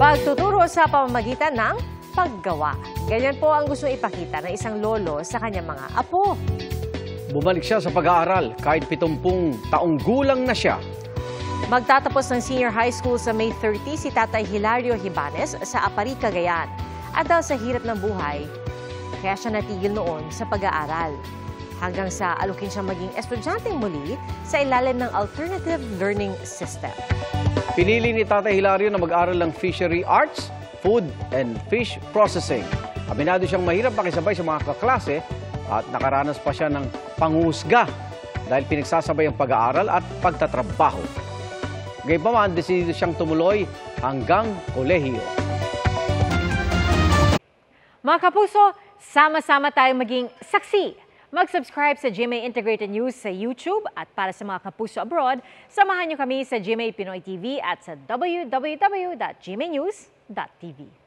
Pagtuturo sa pamamagitan ng paggawa. Ganyan po ang gusto ipakita ng isang lolo sa kanyang mga apo. Bumalik siya sa pag-aaral kahit 70 taong gulang na siya. Magtatapos ng senior high school sa May 30 si Tatay Hilario Hibanes sa Apari, Cagayan. At dahil sa hirap ng buhay, kaya siya natigil noon sa pag-aaral. Hanggang sa alukin siya maging estudyanteng muli sa ilalim ng Alternative Learning System. Pinili ni Tatay Hilario na mag-aral ng Fishery Arts, Food and Fish Processing. Aminado siyang mahirap makisabay sa mga kaklase at nakaranas pa siya ng panghusga dahil pinagsasabay ang pag-aaral at pagtatrabaho. Gayunpaman, desidido siyang tumuloy hanggang kolehiyo. Mga kapuso, sama-sama tayong maging saksi. Mag-subscribe sa GMA Integrated News sa YouTube at para sa mga kapuso abroad, samahan niyo kami sa GMA Pinoy TV at sa www.gmanews.tv.